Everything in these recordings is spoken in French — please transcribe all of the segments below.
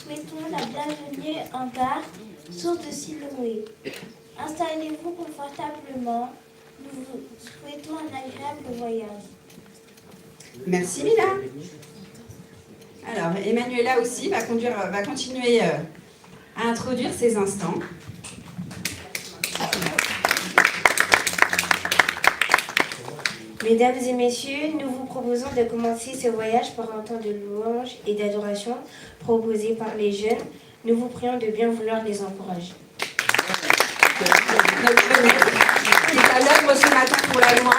souhaitons la bienvenue en gare, source de Siloé. Installez-vous confortablement. Nous vous souhaitons un agréable voyage. Merci Mila. Alors, Emmanuela aussi va continuer à introduire ces instants. Mesdames et messieurs, nous vous proposons de commencer ce voyage par un temps de louange et d'adoration proposé par les jeunes. Nous vous prions de bien vouloir les encourager. Notre jeunesse qui est à l'œuvre ce matin pour la louange.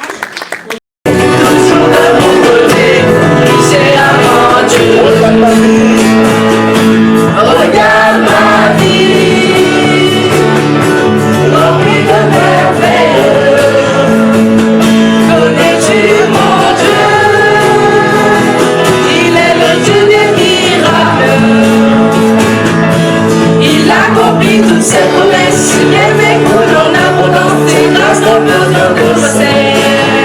Regarde ma vie, remplie de merveilles. Connais-tu mon Dieu? Il est le Dieu des miracles. Il accomplit toutes ses promesses. Il est vécu en abondance et grâce nos besoins de recette.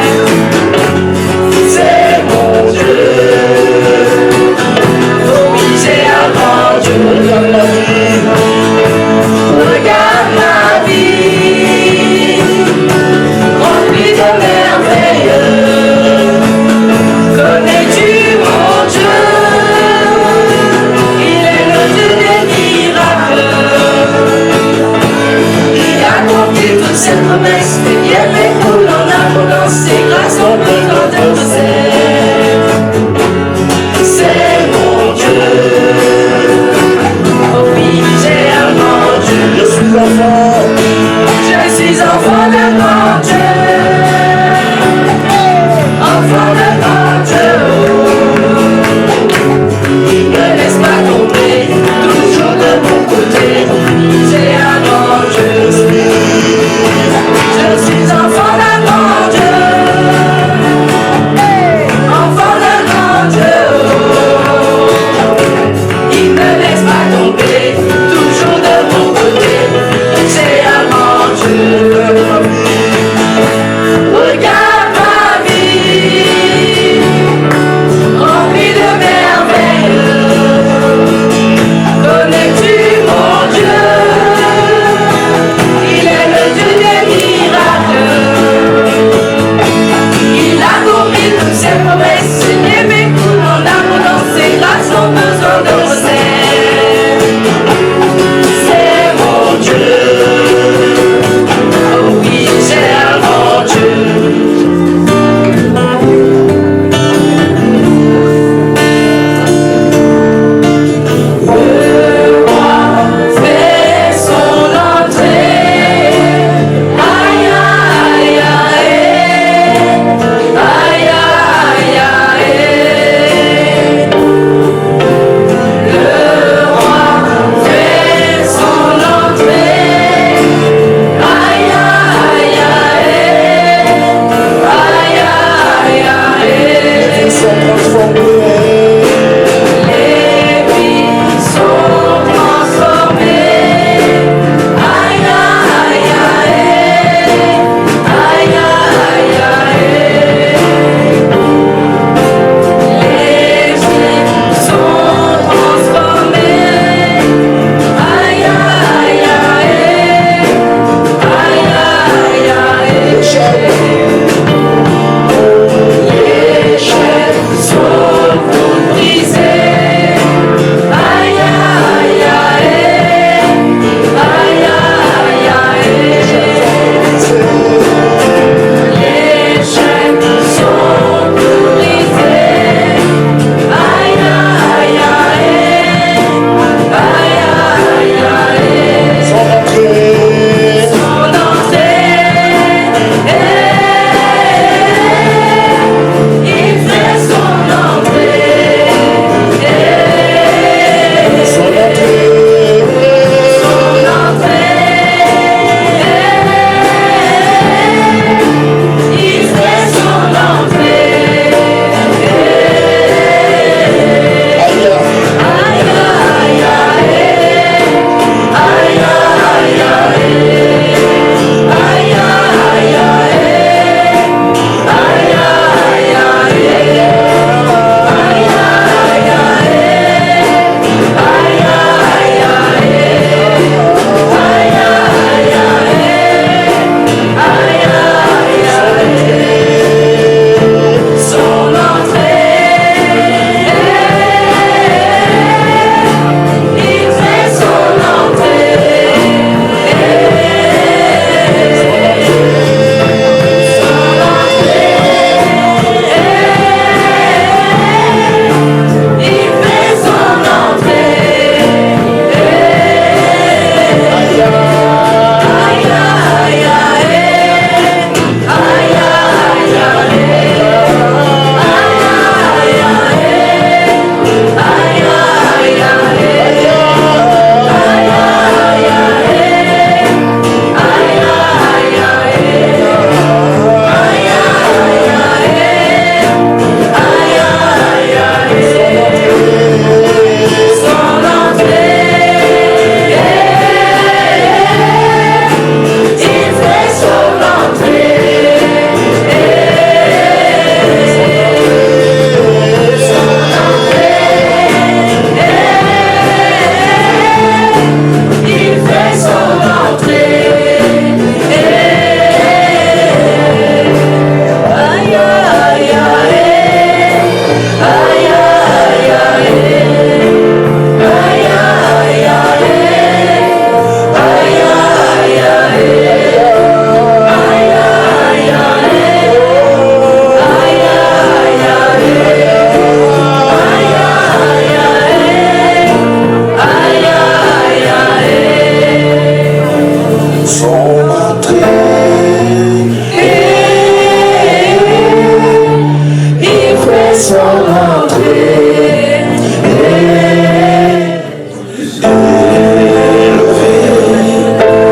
son entrée.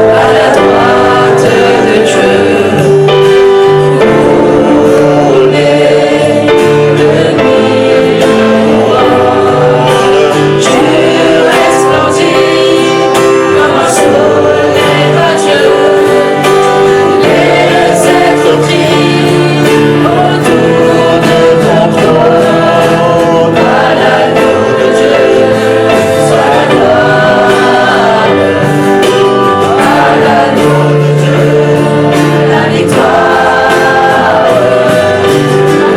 À la droite de Dieu, couronné de miroirs, tu resplendis comme un soleil radieux. Les êtres crient autour de ton trône. À l'agneau de Dieu soit la gloire. À l'agneau de Dieu la victoire.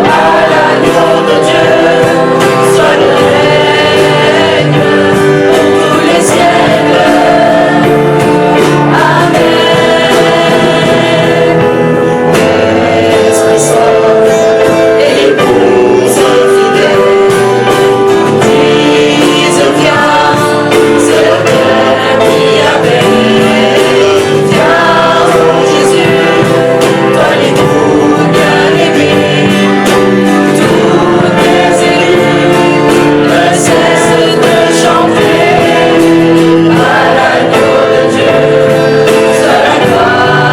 À l'agneau de Dieu soit le règne pour tous les siècles. Amen. Esprit Saint et l'épouse fidèle disent viens, c'est le Père qui appelle. Viens, oh Jésus, toi l'époux bien-aimé, tous tes élus ne cessent de chanter. À l'agneau de Dieu soit la gloire.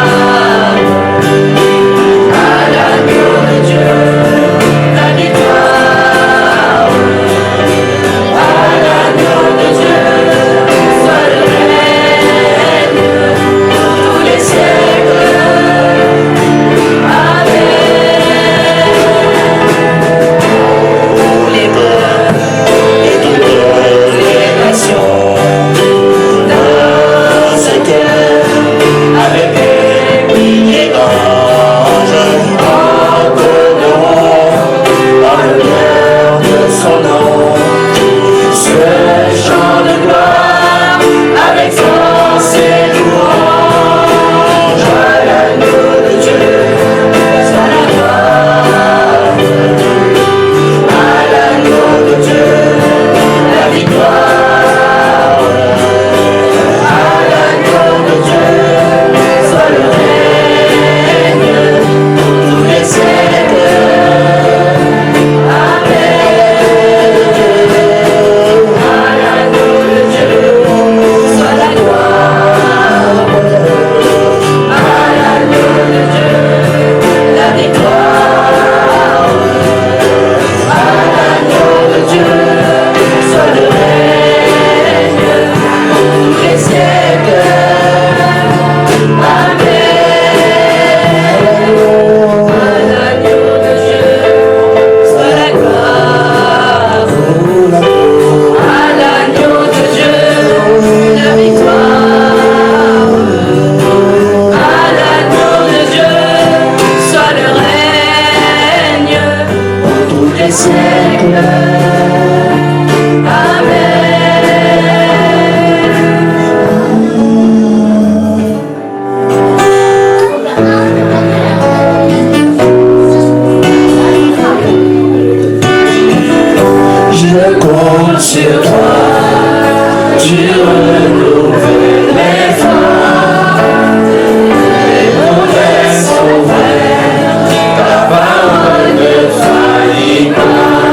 À l'agneau de Dieu la victoire. À l'agneau de Dieu soit le règne pour tous les siècles. Amen. Pour les peuples et toutes les nations, dans ce cœur, avec des milliers d'anges, entonneront en l'honneur de son nom ce chant de gloire avec force et louange. À l'agneau de Dieu soit la gloire. À l'agneau de Dieu la victoire. À l'agneau de Dieu soit le règne pour tous les siècles. Amen. À l'agneau de Dieu soit la gloire. À l'agneau de Dieu la victoire. À l'agneau de Dieu soit le règne pour tous les siècles. Amen. À l'agneau de Dieu soit la gloire. À l'agneau de Dieu la victoire. À l'agneau de Dieu soit le règne pour tous les siècles. Je compte sur toi, tu renouvelles mes forces, mes promesses sont vraies, ta parole ne faillit pas.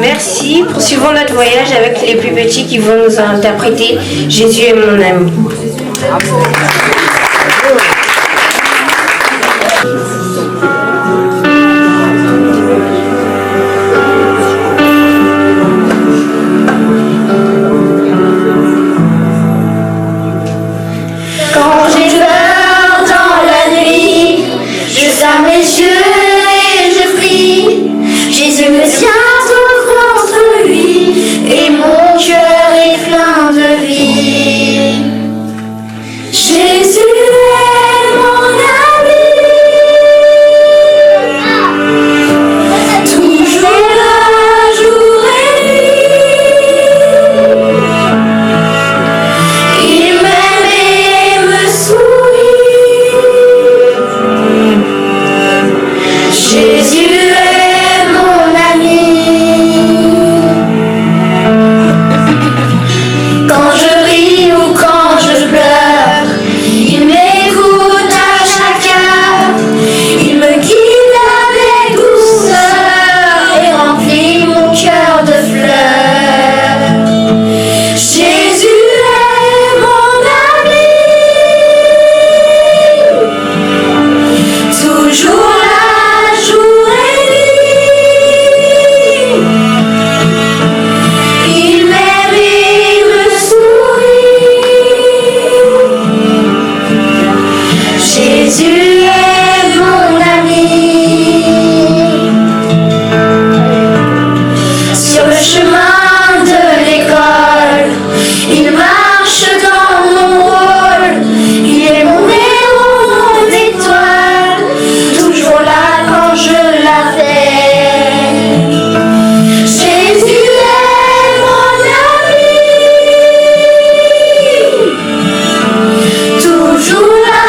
Merci. Poursuivons notre voyage avec les plus petits qui vont nous interpréter Jésus est mon ami. Quand j'ai peur dans la nuit, je ferme les yeux et je prie. Jésus me tient tout contre lui et mon cœur est plein de vie. Jésus est mon ami, toujours là, jour et nuit. Il m'aime et me sourit. Jésus est mon ami. Quand je ris ou quand je pleure, il m'écoute à chaque heure. Il me guide avec douceur et remplit mon cœur de fleurs. Jésus est mon ami, toujours là, jour et nuit. Il m'aime et me sourit. Jésus est mon ami. Sur le chemin de l'école, il marche dans mon rôle. Il est mon héros, mon étoile, toujours là quand je l'appelle. Jésus est mon ami, toujours là,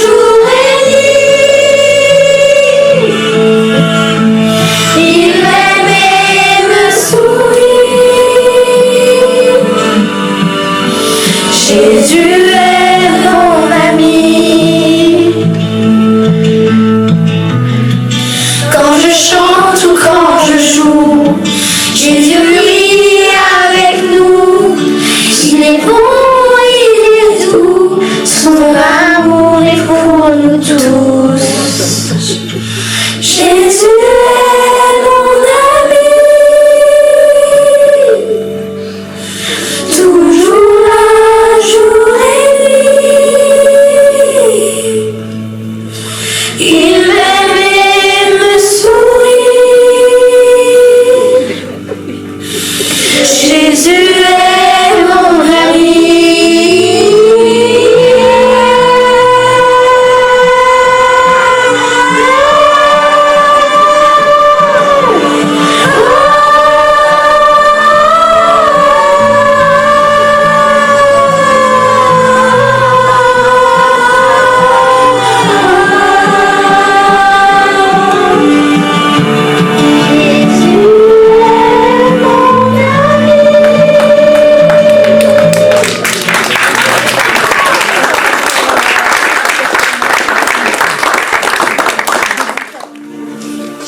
jour et nuit. Il m'aime et me sourit. Jésus est mon ami. Quand je chante ou quand je joue, Jésus lui avec nous. Il est bon, il est doux, son amour est pour nous tous. Jésus est mon ami, toujours là, jour et nuit. Il m'aime et me sourit. Jésus est mon ami.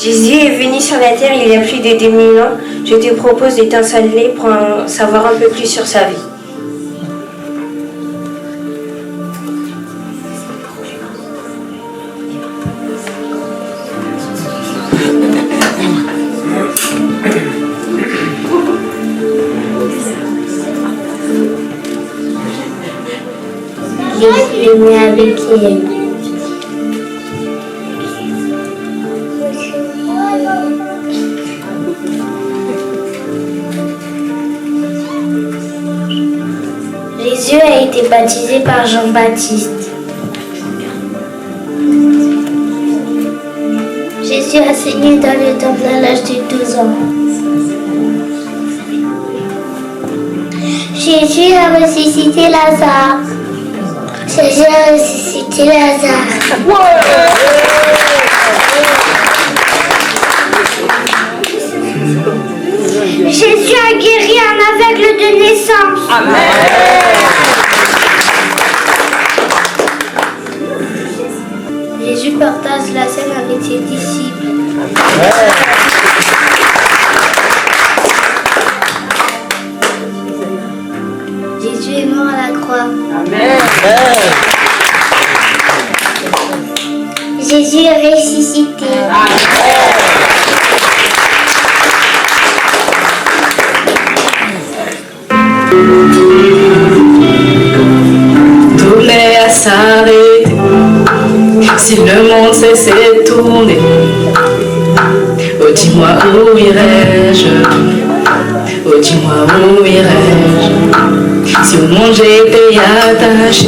Jésus est venu sur la terre il y a plus de 2000 ans. Je te propose de t'installer pour en savoir un peu plus sur sa vie. Jésus est né à Bethléem. Jésus a été baptisé par Jean-Baptiste. Jésus a saigné dans le temple à l'âge de 12 ans. Jésus a ressuscité Lazare. Jésus a ressuscité Lazare. Jésus a guéri un aveugle de naissance. Jésus partage la scène avec ses disciples. ressuscité. Tout n'est à s'arrêter si le monde cessait de tourner. Oh, dis-moi où irais-je? Oh, dis-moi où irais-je? Si au monde j'étais attaché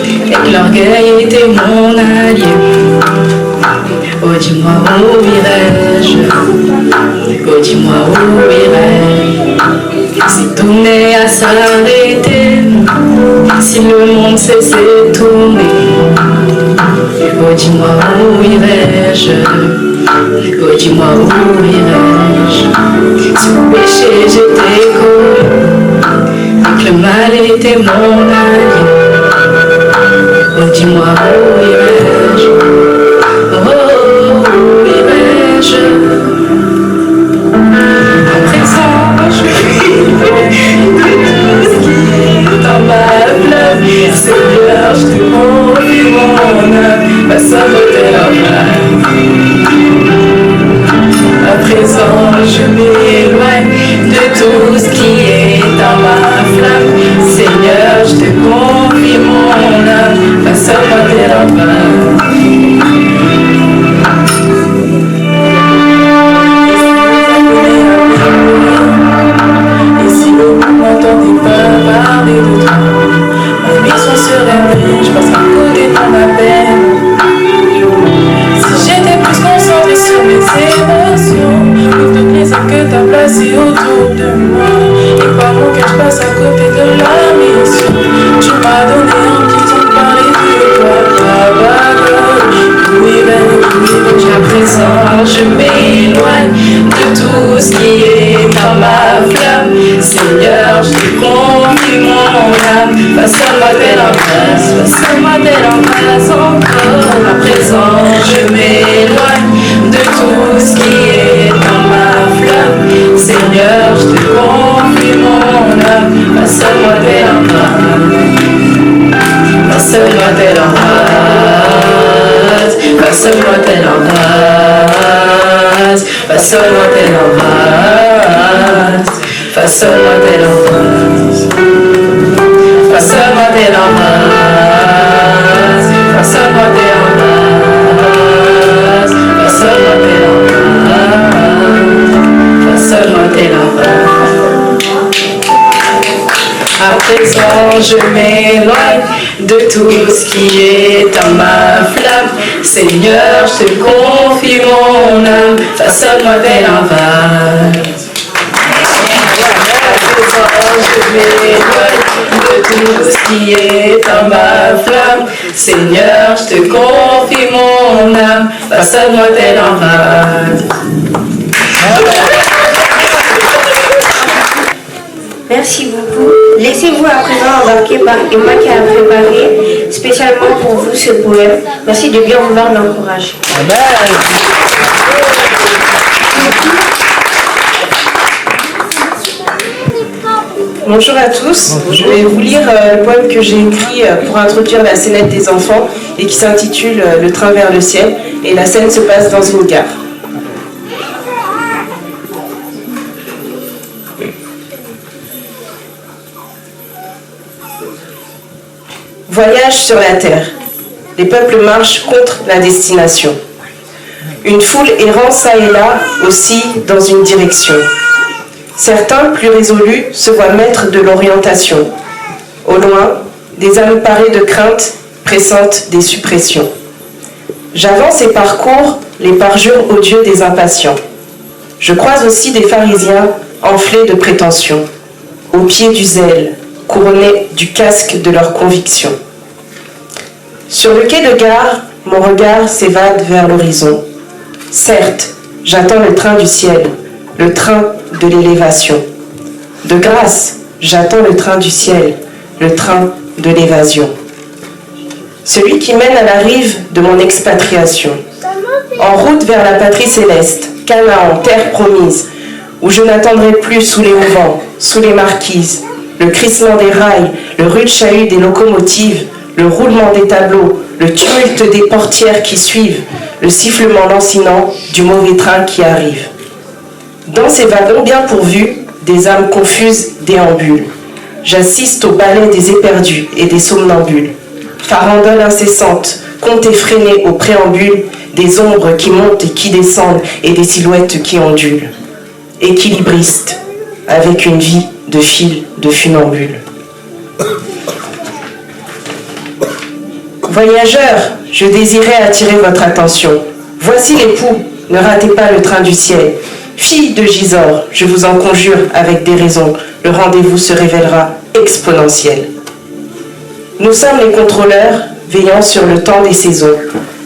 et que l'orgueil était mon allié. Oh, dis-moi où irais-je? Oh, dis-moi où irais-je? Si tout n'est à s'arrêter, si le monde cessait de tourner. Oh, dis-moi où irais-je? Oh, dis-moi où irais-je? Si au péché j'étais collé et que le mal était mon allié. Oh, dis-moi où irais-je? Oh, où irais-je? À présent je tout ce qui est dans ma fleuve. Seigneur, je te confie mon âme, ma saboter la main. À présent je m'éloigne de tout ce qui est dans ma flamme. Seigneur, je te confie mon âme, ma saboter la main. N'entendez pas parler de toi. Ma mission serait je passe à côté de ma peine. Si j'étais plus concentrée sur mes émotions, toutes les armes que t'as placées autour de moi, et par mon cœur je passe à côté de la mission. Tu m'as donné un petit temps de parler de toi. Où irais-je? À présent je m'éloigne de tout ce qui est dans ma flamme. Seigneur, je te confie mon âme. Passe-moi tel en face, passe-moi tel en face encore. À présent je m'éloigne de tout ce qui est dans ma flamme. Seigneur, je te confie mon âme. Passe-moi tel en face, passe-moi tel en face, passe-moi tel en face, passe-moi tel en face. Passe-moi tel en face, passe-moi tel en face, passe-moi tel en face, passe-moi tel en face, passe-moi tel en face. À présent je m'éloigne de tout ce qui est dans ma flamme. Seigneur, je te confie mon âme, passe-moi tel en face. Je m'éloigne de tout ce qui est dans ma flamme. Seigneur, je te confie mon âme, passe-moi tel en face. Merci beaucoup. Laissez-vous à présent embarquer par Emma qui a préparé spécialement pour vous ce poème. Merci de bien vouloir l'encourager. Bonjour à tous, je vais vous lire le poème que j'ai écrit pour introduire la scénette des enfants et qui s'intitule Le train vers le ciel, et la scène se passe dans une gare. Voyage sur la terre. Les peuples marchent contre la destination. Une foule errant çà et là aussi dans une direction. Certains, plus résolus, se voient maîtres de l'orientation. Au loin, des âmes parées de crainte pressentent des suppressions. J'avance et parcours les parjures odieux des impatients. Je croise aussi des pharisiens enflés de prétentions, au pied du zèle, couronnés du casque de leurs convictions. Sur le quai de gare, mon regard s'évade vers l'horizon. Certes, j'attends le train du ciel, le train de l'élévation. De grâce, j'attends le train du ciel, le train de l'évasion. Celui qui mène à la rive de mon expatriation. En route vers la patrie céleste, Canaan, terre promise, où je n'attendrai plus sous les auvents, sous les marquises, le crissement des rails, le rude chahut des locomotives, le roulement des tableaux, le tumulte des portières qui suivent, le sifflement lancinant du mauvais train qui arrive. Dans ces wagons bien pourvus, des âmes confuses déambulent. J'assiste au ballet des éperdus et des somnambules. Farandole incessante, conte effréné au préambule, des ombres qui montent et qui descendent et des silhouettes qui ondulent. Équilibriste, avec une vie de fil de funambule. Voyageurs, je désirais attirer votre attention. Voici l'époux, ne ratez pas le train du ciel. Fille de Gisors, je vous en conjure avec des raisons, le rendez-vous se révélera exponentiel. Nous sommes les contrôleurs, veillant sur le temps des saisons,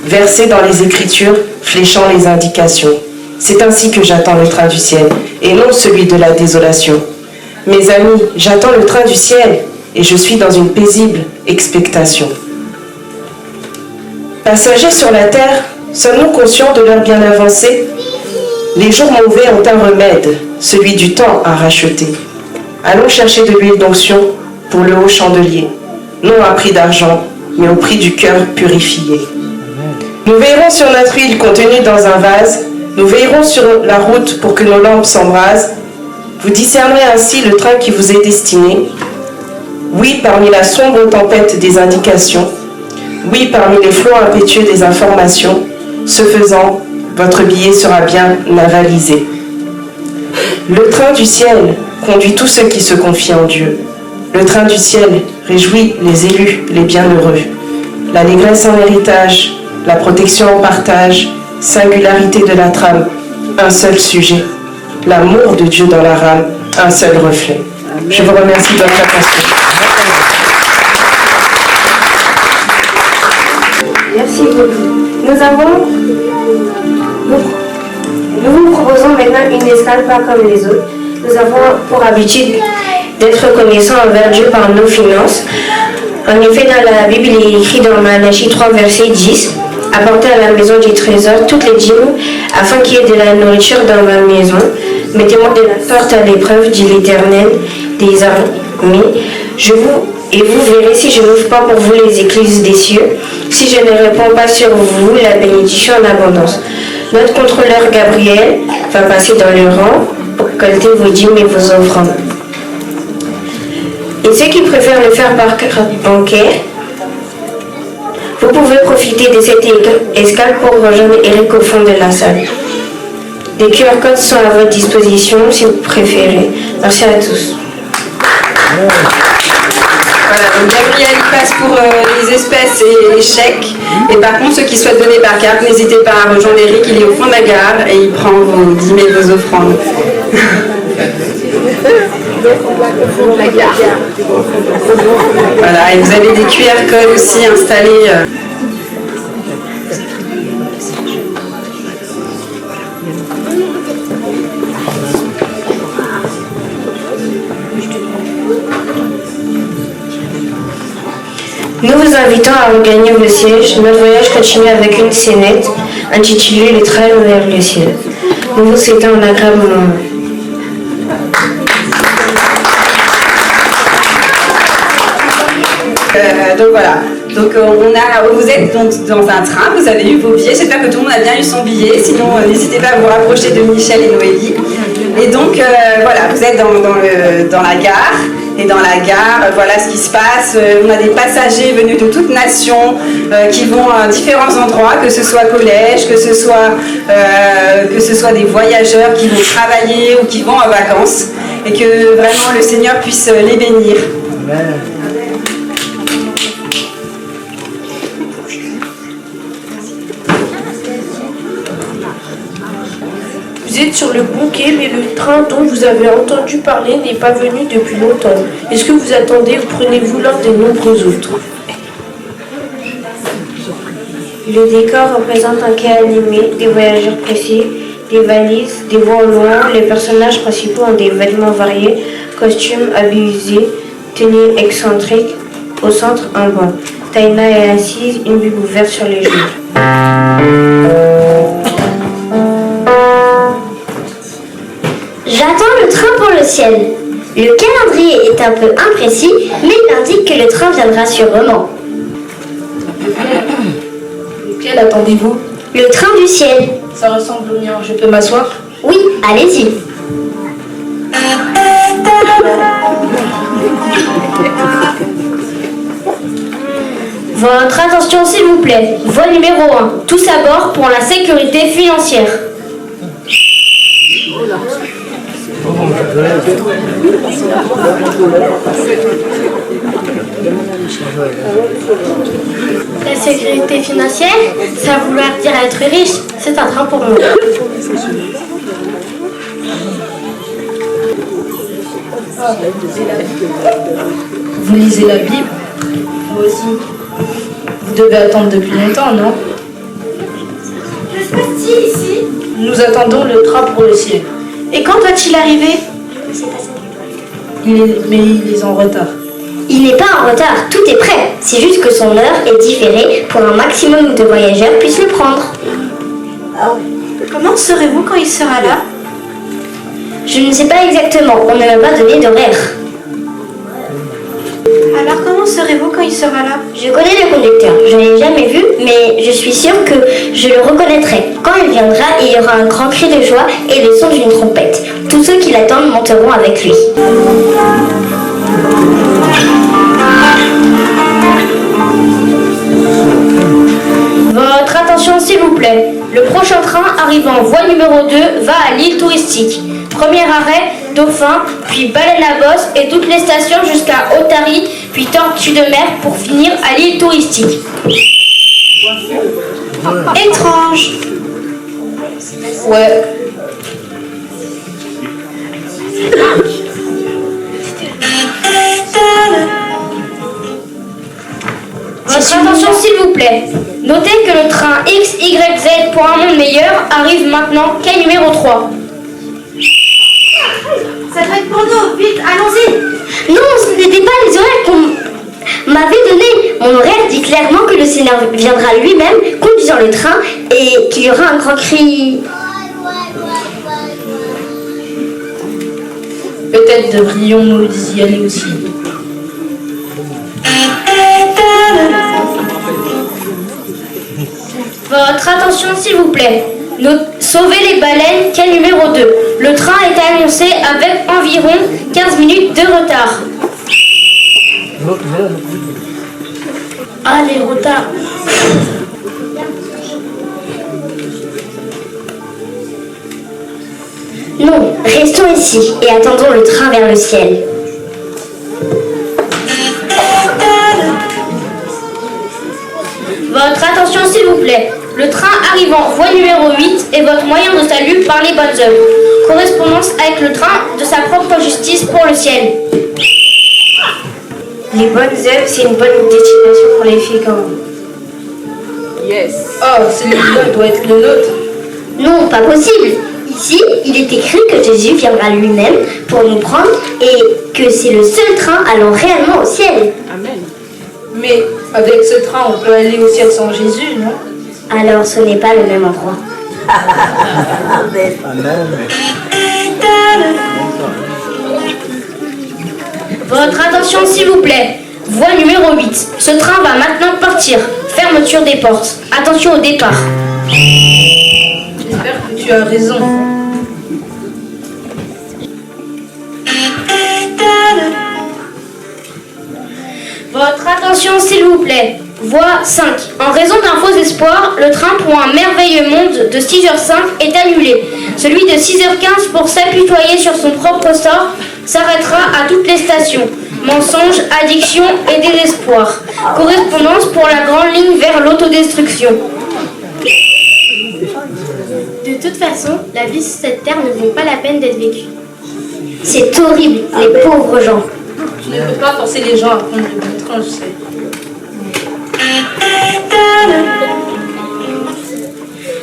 versés dans les écritures, fléchant les indications. C'est ainsi que j'attends le train du ciel, et non celui de la désolation. Mes amis, j'attends le train du ciel, et je suis dans une paisible expectation. Passagers sur la terre, sommes-nous conscients de l'heure bien avancée? Les jours mauvais ont un remède, celui du temps à racheter. Allons chercher de l'huile d'onction pour le haut chandelier, non à prix d'argent, mais au prix du cœur purifié. Nous veillerons sur notre huile contenue dans un vase, nous veillerons sur la route pour que nos lampes s'embrasent. Vous discernerez ainsi le train qui vous est destiné. Oui, parmi la sombre tempête des indications, oui, parmi les flots impétueux des informations, ce faisant, votre billet sera bien avalisé. Le train du ciel conduit tous ceux qui se confient en Dieu. Le train du ciel réjouit les élus, les bienheureux. L'allégresse en héritage, la protection en partage, singularité de la trame, un seul sujet. L'amour de Dieu dans la rame, un seul reflet. Je vous remercie de votre attention. Merci beaucoup. Nous vous proposons maintenant une escale pas comme les autres. Nous avons pour habitude d'être reconnaissants envers Dieu par nos finances. En effet, dans la Bible, il est écrit dans Malachie 3, verset 10, « Apportez à la maison du trésor toutes les dîmes, afin qu'il y ait de la nourriture dans ma maison. Mettez-moi de la sorte à l'épreuve, dit l'Éternel des armées. Et vous verrez si je n'ouvre pas pour vous les écluses des cieux, si je ne répands pas sur vous la bénédiction en abondance. » Notre contrôleur Gabriel va passer dans le rang pour récolter vos dîmes et vos offrandes. Et ceux qui préfèrent le faire par carte bancaire, vous pouvez profiter de cette escale pour rejoindre Eric au fond de la salle. Des QR codes sont à votre disposition si vous préférez. Merci à tous. Voilà, donc Gabriel passe pour les espèces et les chèques. Et par contre, ceux qui souhaitent donner par carte, n'hésitez pas à rejoindre Eric, il est au fond de la gare et il prend vos dîmes et vos offrandes. Voilà, et vous avez des QR codes aussi installés. Nous vous invitons à regagner vos sièges. Notre voyage continue avec une scénette intitulée « Les trains vers le ciel ». Nous vous souhaitons un agréable moment. Donc voilà, donc vous êtes donc dans un train, vous avez eu vos billets, j'espère que tout le monde a bien eu son billet, sinon n'hésitez pas à vous rapprocher de Michel et Noélie. Et donc voilà, vous êtes dans la gare, et dans la gare, voilà ce qui se passe, on a des passagers venus de toutes nations qui vont à différents endroits, que ce soit collège, que ce soit des voyageurs qui vont travailler ou qui vont en vacances, et que vraiment le Seigneur puisse les bénir. Amen. Vous êtes sur le bon quai, mais le train dont vous avez entendu parler n'est pas venu depuis longtemps. Est-ce que vous attendez ou prenez-vous l'un des nombreux autres? Le décor représente un quai animé, des voyageurs pressés, des valises, des voix au loin. Les personnages principaux ont des vêtements variés, costumes abusés, tenues excentriques. Au centre, un banc. Taïna est assise, une Bible ouverte sur les genoux. J'attends le train pour le ciel. Le calendrier est un peu imprécis, mais il indique que le train viendra sûrement. Lequel attendez-vous? Le train du ciel. Ça ressemble au mien. Je peux m'asseoir? Oui, allez-y. Votre attention s'il vous plaît. Voie numéro 1. Tous à bord pour la sécurité financière. La sécurité financière, ça veut vouloir dire être riche. C'est un train pour moi. Vous lisez la Bible? Moi aussi. Vous devez attendre depuis longtemps, non? Que se passe-t-il ici? Nous attendons le train pour le ciel. Et quand doit-il arriver? Mais il est en retard. Il n'est pas en retard, tout est prêt. C'est juste que son heure est différée pour un maximum de voyageurs puissent le prendre. Comment serez-vous quand il sera là? Je ne sais pas exactement, on ne m'a pas donné d'horaire. Alors comment serez-vous quand il sera là? Je connais le conducteur, je ne l'ai jamais vu, mais je suis sûre que je le reconnaîtrai. Quand il viendra, il y aura un grand cri de joie et le son d'une trompette. Tous ceux qui l'attendent monteront avec lui. Votre attention s'il vous plaît. Le prochain train arrivant voie numéro 2 va à l'île touristique. Premier arrêt, Dauphin, puis Baleine à Bosse et toutes les stations jusqu'à Otari, puis Tortue de mer pour finir à l'île touristique. Étrange. Ouais. Votre attention s'il vous plaît. Notez que le train XYZ pour un monde meilleur arrive maintenant quai numéro 3. Ça doit être pour nous. Vite, allons-y. Non, ce n'était pas les horaires qu'on m'avait donnés. Mon horaire dit clairement que le Seigneur viendra lui-même conduisant le train et qu'il y aura un grand cri. Peut-être devrions-nous y aller aussi. Votre attention s'il vous plaît. Sauvez les baleines, quai numéro 2. Le train est annoncé avec environ 15 minutes de retard. Ah, les retards. Non, restons ici et attendons le train vers le ciel. Votre attention s'il vous plaît. Le train arrivant voie numéro 8 est votre moyen de salut par les bonnes œuvres. Correspondance avec le train de sa propre justice pour le ciel. Les bonnes œuvres, c'est une bonne destination pour les filles quand même. Yes. Oh, celui-là doit être le nôtre. Non, pas possible. Ici, il est écrit que Jésus viendra lui-même pour nous prendre et que c'est le seul train allant réellement au ciel. Amen. Mais avec ce train, on peut aller au ciel sans Jésus, non? Alors ce n'est pas le même endroit. Votre attention s'il vous plaît. Voie numéro 8. Ce train va maintenant partir. Fermeture des portes. Attention au départ. J'espère que tu as raison. Votre attention s'il vous plaît. Voie 5. En raison d'un faux espoir, le train pour un merveilleux monde de 6h05 est annulé. Celui de 6h15 pour s'apitoyer sur son propre sort s'arrêtera à toutes les stations. Mensonge, addiction et désespoir. Correspondance pour la grande ligne vers l'autodestruction. De toute façon, la vie sur cette terre ne vaut pas la peine d'être vécue. C'est horrible, les pauvres gens. Tu ne peux pas forcer les gens à prendre le bon train, je sais.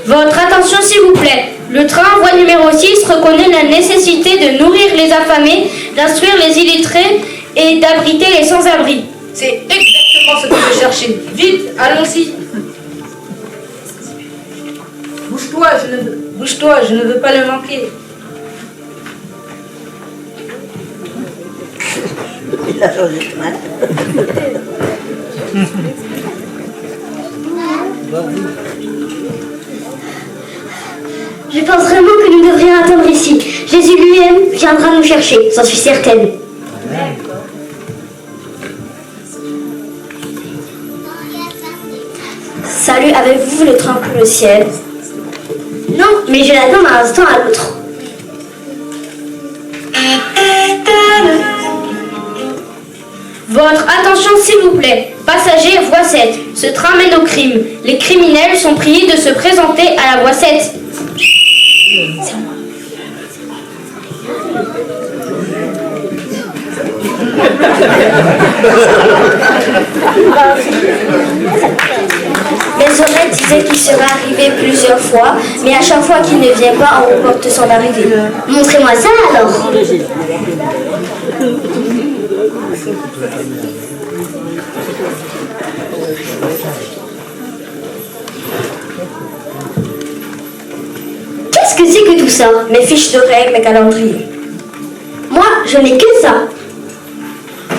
Votre attention s'il vous plaît. Le train voie numéro 6 reconnaît la nécessité de nourrir les affamés, d'instruire les illettrés et d'abriter les sans-abri. C'est exactement ce que je cherchais. Vite, allons-y. Bouge-toi, je ne veux pas le manquer. Il a changé de mal. Je pense vraiment que nous devrions attendre ici. Jésus lui-même viendra nous chercher, j'en suis certaine. Salut, avez-vous le train pour le ciel? Non, mais je l'attends d'un instant à l'autre. Votre attention s'il vous plaît. Passagers, voie 7. Ce train mène au crime. Les criminels sont priés de se présenter à la voie 7. Les oreilles disaient qu'il serait arrivé plusieurs fois, mais à chaque fois qu'il ne vient pas, on reporte son arrivée. Montrez-moi ça alors. Qu'est-ce que c'est que tout ça? Mes fiches de règles, mes calendriers. Moi, je n'ai que ça.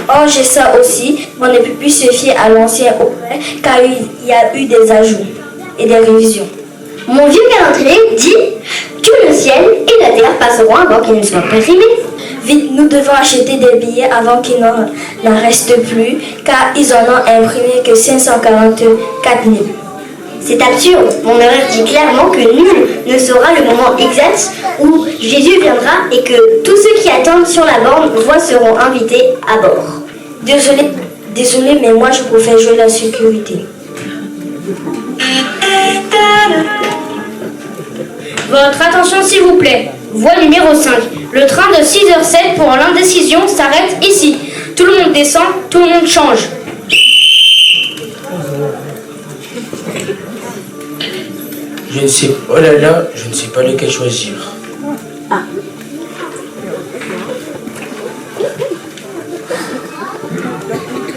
Oh, j'ai ça aussi, mais on ne peut plus se fier à l'ancien horaire car il y a eu des ajouts et des révisions. Mon vieux calendrier dit que le ciel et la terre passeront avant qu'ils ne soient périmés. Vite, nous devons acheter des billets avant qu'il n'en reste plus, car ils en ont imprimé que 544 000. C'est absurde. Mon horaire dit clairement que nul ne saura le moment exact où Jésus viendra et que tous ceux qui attendent sur la borne voie seront invités à bord. Désolé, mais moi je préfère jouer la sécurité. Votre attention s'il vous plaît. Voie numéro 5. Le train de 6h07 pour l'indécision s'arrête ici. Tout le monde descend, tout le monde change. Je ne sais, oh là là, je ne sais pas lequel choisir.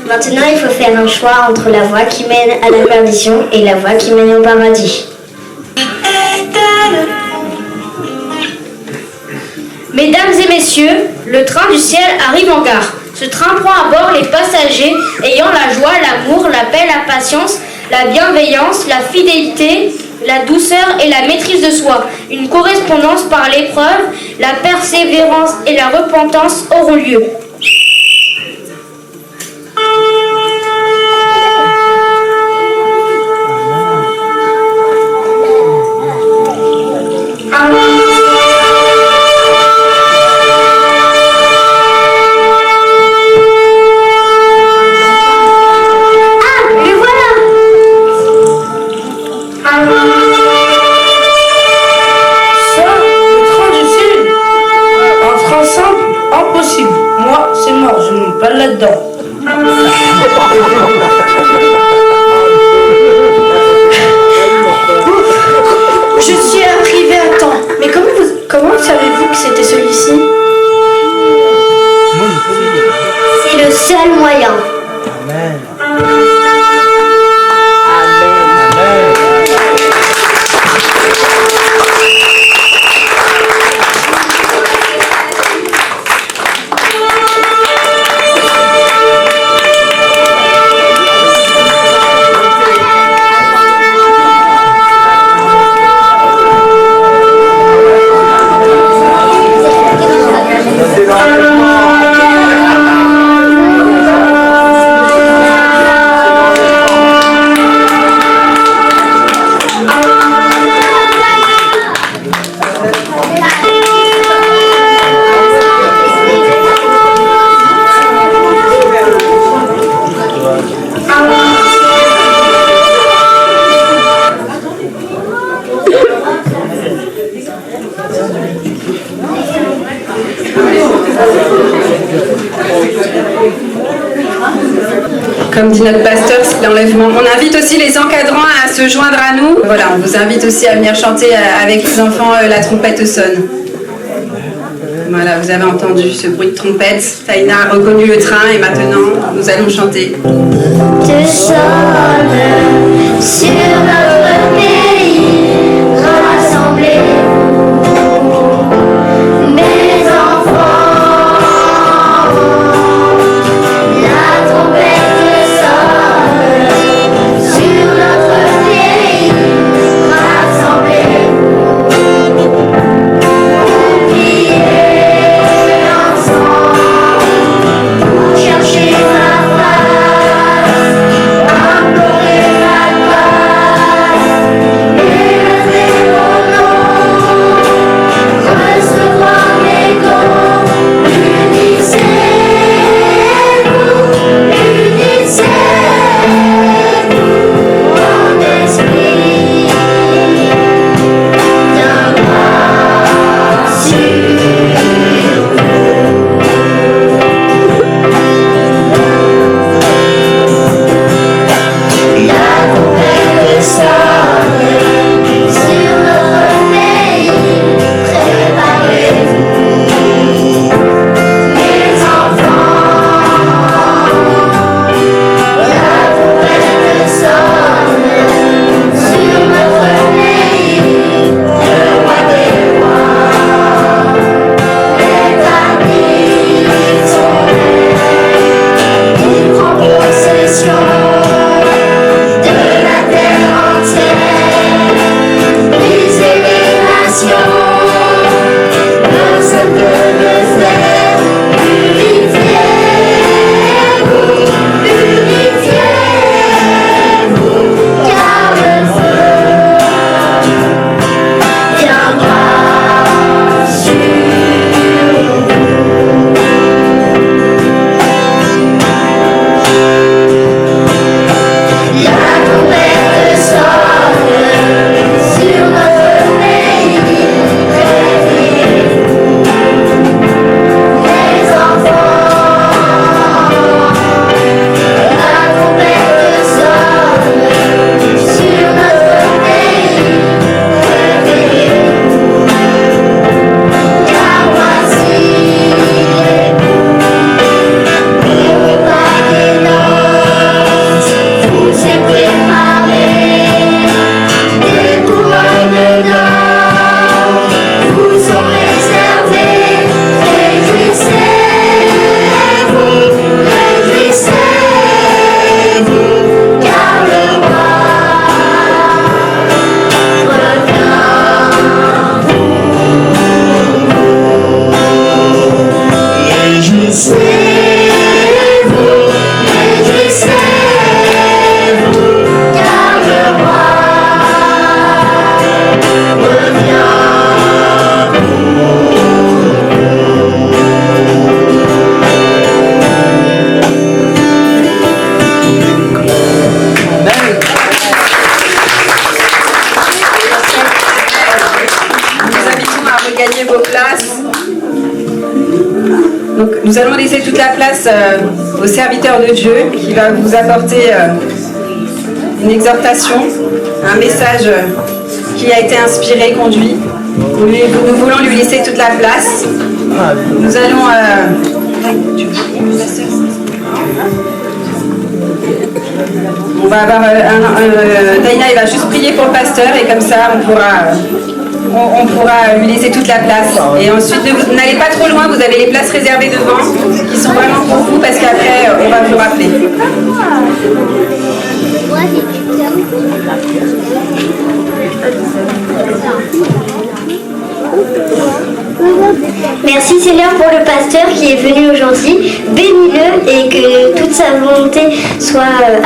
Maintenant, il faut faire un choix entre la voie qui mène à la perdition et la voie qui mène au paradis. Mesdames et messieurs, le train du ciel arrive en gare. Ce train prend à bord les passagers ayant la joie, l'amour, la paix, la patience, la bienveillance, la fidélité, la douceur et la maîtrise de soi. Une correspondance par l'épreuve, la persévérance et la repentance auront lieu. Là-dedans. Je suis arrivée à temps. Mais comment savez-vous que c'était celui-ci? C'est le seul moyen. Amen. Comme dit notre pasteur, c'est l'enlèvement. On invite aussi les encadrants à se joindre à nous. Voilà, on vous invite aussi à venir chanter avec les enfants La trompette sonne. Voilà, vous avez entendu ce bruit de trompette. Taïna a reconnu le train et maintenant, nous allons chanter. Te sonne sur notre pays, rassemblez-vous, mes enfants. La trompette sonne sur notre pays. Donc, nous allons laisser toute la place au serviteur de Dieu qui va vous apporter une exhortation, un message qui a été inspiré, conduit. Nous voulons lui laisser toute la place. Nous allons... on va avoir Taïna, il va juste prier pour le pasteur et comme ça on pourra lui laisser toute la place. Et ensuite, n'allez pas trop loin, vous avez les places réservées devant qui sont vraiment pour vous parce qu'après on va vous rappeler. Merci Seigneur pour le pasteur qui est venu aujourd'hui. Bénis-le et que toute sa volonté soit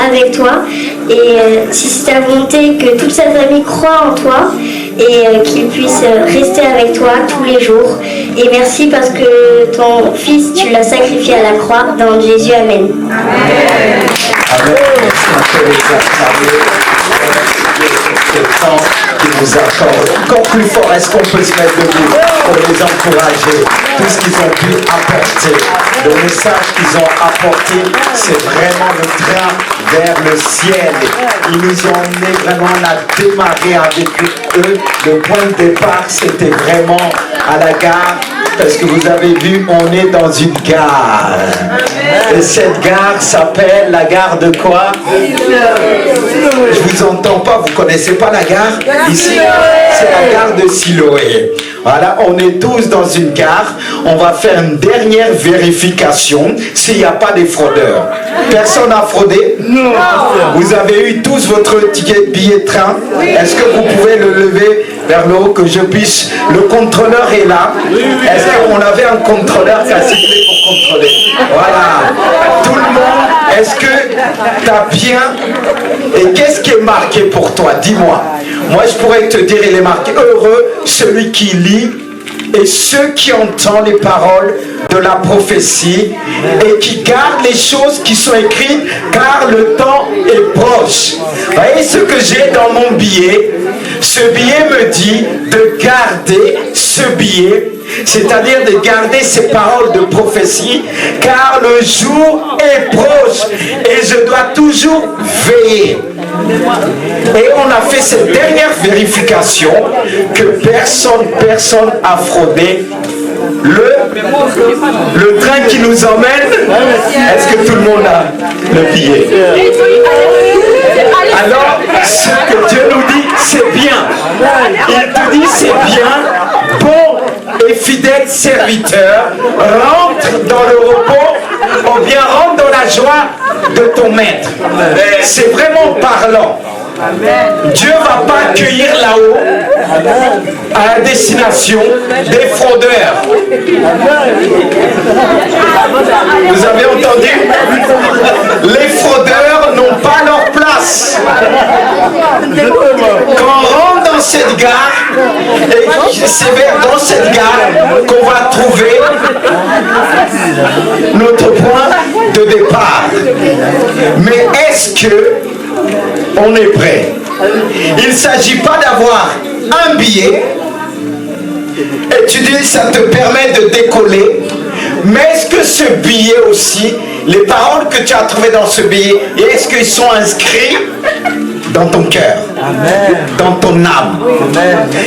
avec toi. Et si c'est ta volonté, que toute sa famille croit en toi et qu'il puisse rester avec toi tous les jours. Et merci parce que ton fils, tu l'as sacrifié à la croix. Dans Jésus, Amen. Amen. Ce temps qui nous accorde. Encore plus fort, est-ce qu'on peut se mettre debout pour les encourager? Tout ce qu'ils ont pu apporter, le message qu'ils ont apporté, c'est vraiment le train vers le ciel. Ils nous ont emmenés vraiment à démarrer avec eux. Le point de départ, c'était vraiment à la gare. Parce que vous avez vu, on est dans une gare. Et cette gare s'appelle la gare de quoi? Je vous entends pas, vous connaissez pas la gare? Ici, c'est la gare de Siloé. Voilà, on est tous dans une gare. On va faire une dernière vérification s'il n'y a pas des fraudeurs. Personne n'a fraudé? Non. Vous avez eu tous votre ticket de billet de train? Est-ce que vous pouvez le lever vers le haut que je puisse? Le contrôleur est là. Est-ce qu'on avait un contrôleur qui a sifflé pour contrôler? Voilà. Tout le monde, est-ce que tu as bien... Et qu'est-ce qui est marqué pour toi? Dis-moi. Moi, je pourrais te dire, il est marqué: heureux celui qui lit et ceux qui entendent les paroles de la prophétie et qui gardent les choses qui sont écrites, car le temps est proche. Vous voyez ce que j'ai dans mon billet? Ce billet me dit de garder ce billet, c'est-à-dire de garder ces paroles de prophétie, car le jour est proche et je dois toujours veiller. Et on a fait cette dernière vérification que personne a fraudé le train qui nous emmène. Est-ce que tout le monde a le billet? Alors, ce que Dieu nous dit, c'est bien. Il te dit, c'est bien, bon et fidèle serviteur, rentre dans le repos ou bien rentre dans la joie de ton maître. C'est vraiment parlant. Dieu ne va pas accueillir là-haut, à la destination, des fraudeurs. Vous avez entendu? Les fraudeurs n'ont pas leur place. Quand on rentre dans cette gare, et c'est dans cette gare qu'on va trouver notre point de départ. Mais est-ce que on est prêt? Il ne s'agit pas d'avoir un billet et tu dis ça te permet de décoller, mais est-ce que ce billet aussi, les paroles que tu as trouvées dans ce billet, est-ce qu'ils sont inscrits dans ton cœur, dans ton âme?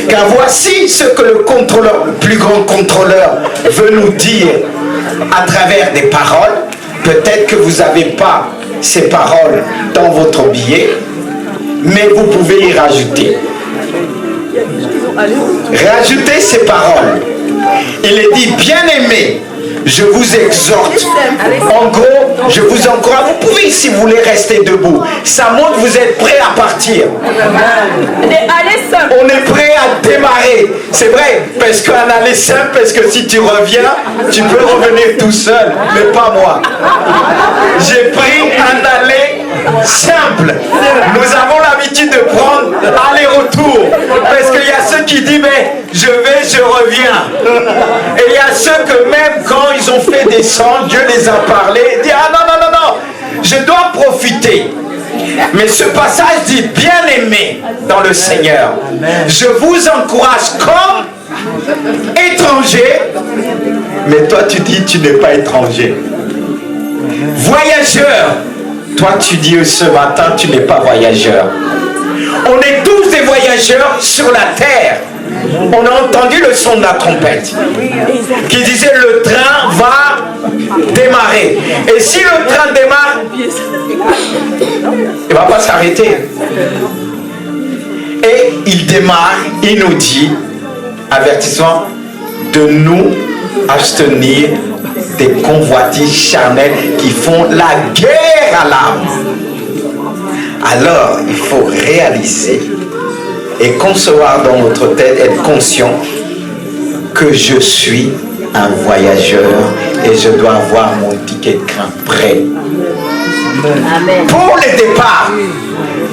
Car voici ce que le contrôleur, le plus grand contrôleur, veut nous dire à travers des paroles. Peut-être que vous n'avez pas ces paroles dans votre billet, mais vous pouvez y rajouter. Rajoutez ces paroles. Il est dit: bien-aimé, je vous exhorte. En gros, je vous encourage. Vous pouvez, si vous voulez, rester debout. Ça montre que vous êtes prêts à partir. On est prêt à démarrer. C'est vrai, parce qu'un aller simple, parce que si tu reviens, tu peux revenir tout seul, mais pas moi. J'ai pris un aller simple. Nous avons l'habitude de prendre aller-retour. Parce qu'il y a ceux qui disent, mais je vais, je reviens. Et il y a ceux que même quand ils ont fait descendre, Dieu les a parlé, ils disent, ah non, non, non, non, je dois profiter. Mais ce passage dit, bien aimé dans le Seigneur, je vous encourage comme étranger, mais toi tu dis, tu n'es pas étranger. Voyageur, toi tu dis ce matin, tu n'es pas voyageur. On est tous des voyageurs sur la terre. On a entendu le son de la trompette qui disait le train va démarrer. Et si le train démarre, il ne va pas s'arrêter. Et il démarre, il nous dit, avertissement, de nous abstenir des convoitises charnelles qui font la guerre à l'âme. Alors, il faut réaliser et concevoir dans notre tête, être conscient que je suis un voyageur et je dois avoir mon ticket de train prêt. Amen. Pour le départ.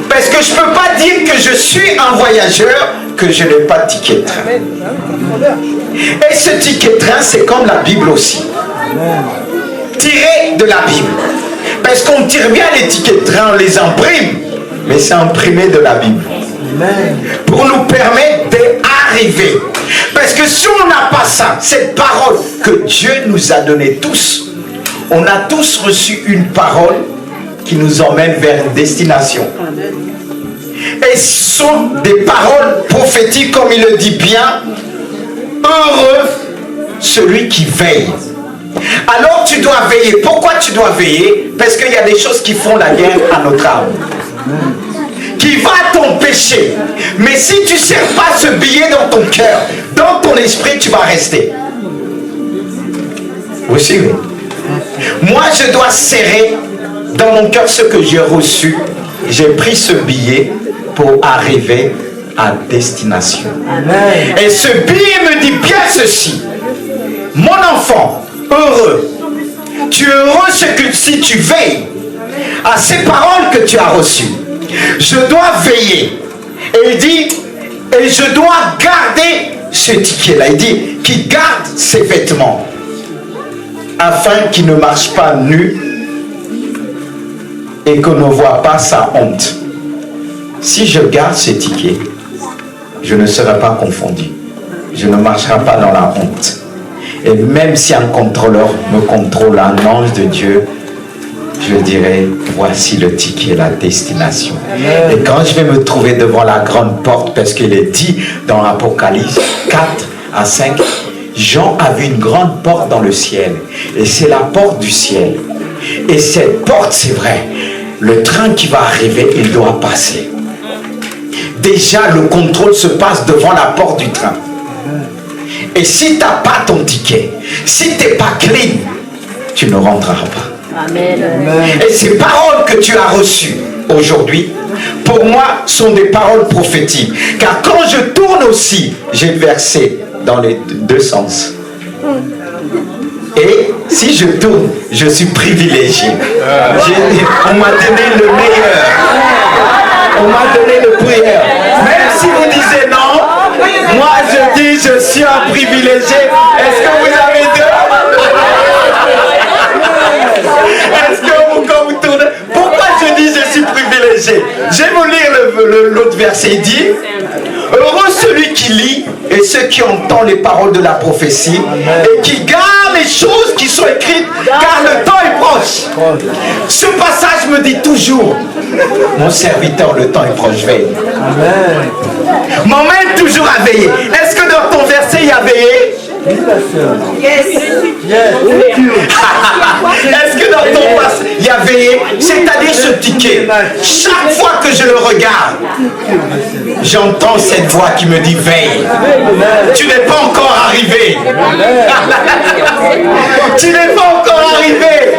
Parce que je ne peux pas dire que je suis un voyageur que je n'ai pas de ticket de train. Et ce ticket de train, c'est comme la Bible aussi. Tiré de la Bible. Parce qu'on tire bien les tickets de train, on les imprime. Mais c'est imprimé de la Bible. Pour nous permettre d'arriver. Parce que si on n'a pas ça, cette parole que Dieu nous a donnée tous, on a tous reçu une parole qui nous emmène vers une destination. Et ce sont des paroles prophétiques, comme il le dit bien. Heureux celui qui veille. Alors tu dois veiller. Pourquoi tu dois veiller? Parce qu'il y a des choses qui font la guerre à notre âme. Qui va t'empêcher. Mais si tu ne serres pas ce billet dans ton cœur, dans ton esprit, tu vas rester. Vous suivez? Moi, je dois serrer dans mon cœur ce que j'ai reçu. J'ai pris ce billet pour arriver à destination. Amen. Et ce billet me dit bien ceci. Mon enfant, heureux. Tu es heureux si tu veilles à ces paroles que tu as reçues. Je dois veiller. Et il dit, et je dois garder ce ticket-là. Il dit qu'il garde ses vêtements afin qu'il ne marche pas nu et qu'on ne voit pas sa honte. Si je garde ce ticket, je ne serai pas confondu. Je ne marcherai pas dans la honte. Et même si un contrôleur me contrôle, un ange de Dieu, je dirais, voici le ticket, la destination. Amen. Et quand je vais me trouver devant la grande porte, parce qu'il est dit dans l'Apocalypse 4 à 5, Jean a vu une grande porte dans le ciel. Et c'est la porte du ciel. Et cette porte, c'est vrai, le train qui va arriver, il doit passer. Déjà, le contrôle se passe devant la porte du train. Et si tu n'as pas ton ticket, si tu n'es pas clean, tu ne rentreras pas. Amen. Et ces paroles que tu as reçues aujourd'hui, pour moi, sont des paroles prophétiques. Car quand je tourne aussi, j'ai versé dans les deux sens. Et si je tourne, je suis privilégié. On m'a donné le meilleur. On m'a donné le meilleur. Même si vous disiez non, moi je dis je suis un privilégié. Est-ce que vous avez deux? Est-ce que vous, quand vous tournez, pourquoi je dis je suis privilégié? Je vais vous lire l'autre verset. Il dit, heureux celui qui lit et ceux qui entendent les paroles de la prophétie et qui gardent les choses qui sont écrites, car le temps est proche. Ce passage me dit toujours, mon serviteur, le temps est proche, veille. M'emmène toujours à veiller. Est-ce que dans ton verset il y a veillé? Yes. Est-ce que dans ton passé il y a veillé? C'est-à-dire ce ticket. Chaque fois que que je le regarde, j'entends cette voix qui me dit veille. Tu n'es pas encore arrivé. Tu n'es pas encore arrivé.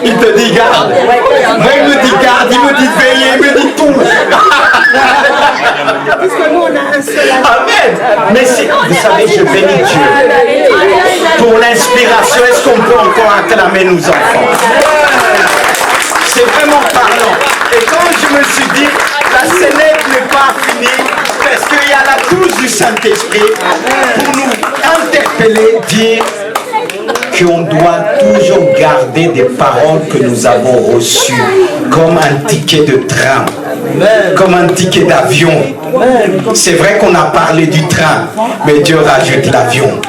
Il te dit garde. Moi il me dit garde, il me dit veille, il me dit tout. Amen. Mais si, vous savez, je bénis Dieu pour l'inspiration. Est-ce qu'on peut encore acclamer nos enfants? C'est vraiment parlant. Et quand je me suis dit, la scénette n'est pas finie, parce qu'il y a la touche du Saint-Esprit pour nous interpeller, dire qu'on doit toujours garder des paroles que nous avons reçues comme un ticket de train, comme un ticket d'avion. C'est vrai qu'on a parlé du train, mais Dieu rajoute l'avion.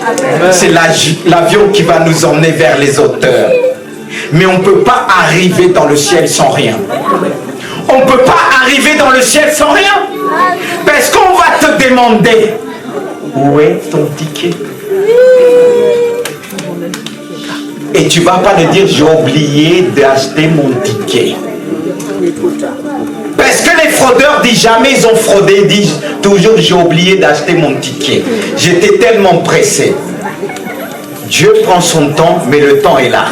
C'est l'avion qui va nous emmener vers les hauteurs. Mais on ne peut pas arriver dans le ciel sans rien. On ne peut pas arriver dans le ciel sans rien. Parce qu'on va te demander, où est ton ticket? Et tu ne vas pas le dire, j'ai oublié d'acheter mon ticket. Parce que les fraudeurs disent jamais ils ont fraudé, ils disent toujours j'ai oublié d'acheter mon ticket. J'étais tellement pressé. Dieu prend son temps, mais le temps est là.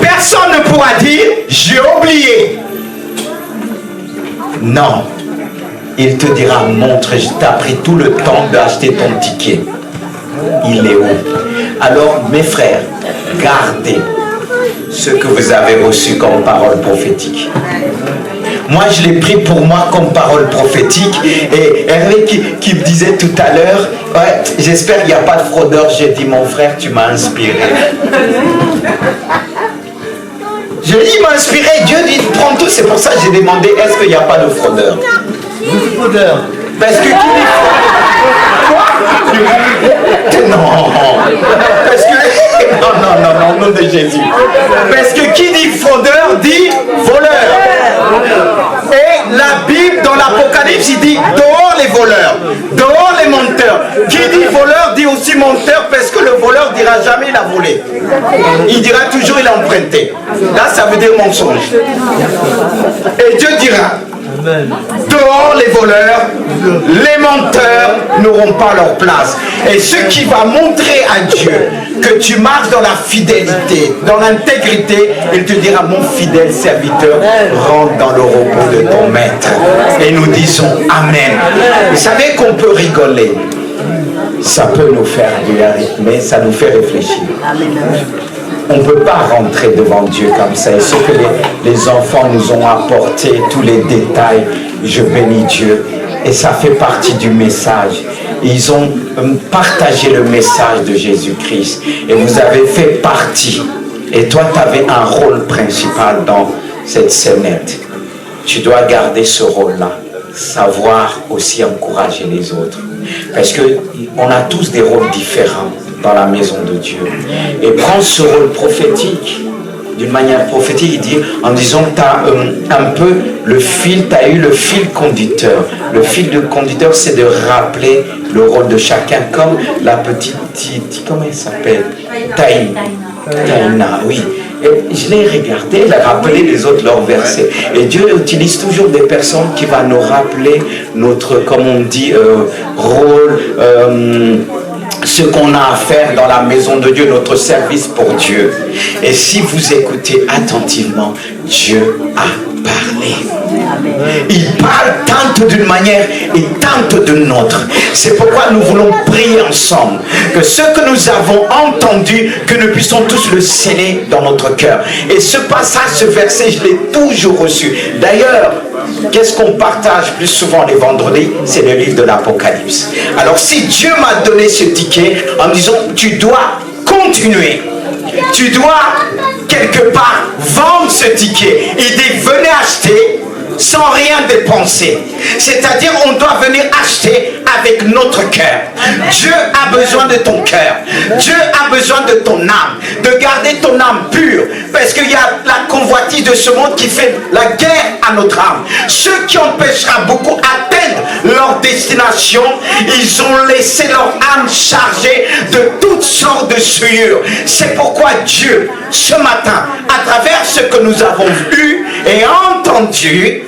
Personne ne pourra dire j'ai oublié. Non. Il te dira montre, je t'ai pris tout le temps d'acheter ton ticket. Il est où? Alors mes frères, gardez ce que vous avez reçu comme parole prophétique. Moi, je l'ai pris pour moi comme parole prophétique. Et Hervé qui me disait tout à l'heure, ouais, j'espère qu'il n'y a pas de fraudeur. J'ai dit, mon frère, tu m'as inspiré. Je dis, il m'a inspiré. Dieu dit, prends tout. C'est pour ça que j'ai demandé, est-ce qu'il n'y a pas de fraudeur? Fraudeur. Parce que qui dit non. Parce que non, au nom de Jésus. Parce que qui dit fraudeur dit voleur. Et la Bible dans l'Apocalypse il dit dehors les voleurs, dehors les menteurs. Qui dit voleur dit aussi menteur, parce que le voleur dira jamais il a volé. Il dira toujours il a emprunté. Là ça veut dire mensonge. Et Dieu dira dehors les voleurs, les menteurs n'auront pas leur place. Et ce qui va montrer à Dieu que tu marches dans la fidélité, dans l'intégrité, il te dira mon fidèle serviteur, rentre dans le repos de ton maître. Et nous disons Amen. Vous savez qu'on peut rigoler. Ça peut nous faire rire, mais ça nous fait réfléchir. On ne peut pas rentrer devant Dieu comme ça. Et ce que les enfants nous ont apporté, tous les détails, je bénis Dieu. Et ça fait partie du message. Ils ont partagé le message de Jésus-Christ. Et vous avez fait partie. Et toi, tu avais un rôle principal dans cette scénette. Tu dois garder ce rôle-là. Savoir aussi encourager les autres. Parce qu'on a tous des rôles différents dans la maison de Dieu. Et prends ce rôle prophétique, d'une manière prophétique, il dit, en disant que tu as un peu le fil, tu as eu le fil conducteur. Le fil de conducteur, c'est de rappeler le rôle de chacun, comme la petite, comment elle s'appelle? Taïna, oui. Et je l'ai regardé, elle a rappelé les autres leurs versets. Et Dieu utilise toujours des personnes qui vont nous rappeler notre, comme on dit, rôle, ce qu'on a à faire dans la maison de Dieu, notre service pour Dieu. Et si vous écoutez attentivement, Dieu a parlé. Il parle tant d'une manière et tant d'une autre. C'est pourquoi nous voulons prier ensemble. Que ce que nous avons entendu, que nous puissions tous le sceller dans notre cœur. Et ce passage, ce verset, je l'ai toujours reçu. D'ailleurs, qu'est-ce qu'on partage plus souvent les vendredis? C'est le livre de l'Apocalypse. Alors si Dieu m'a donné ce ticket en me disant tu dois continuer, tu dois quelque part vendre ce ticket, il dit venez acheter sans rien dépenser. C'est-à-dire on doit venir acheter avec notre cœur. Dieu a besoin de ton cœur. Dieu a besoin de ton âme. De garder ton âme pure. Parce qu'il y a la convoitise de ce monde qui fait la guerre à notre âme. Ce qui empêchera beaucoup d'atteindre leur destination, ils ont laissé leur âme chargée de toutes sortes de souillures. C'est pourquoi Dieu, ce matin, à travers ce que nous avons vu et entendu,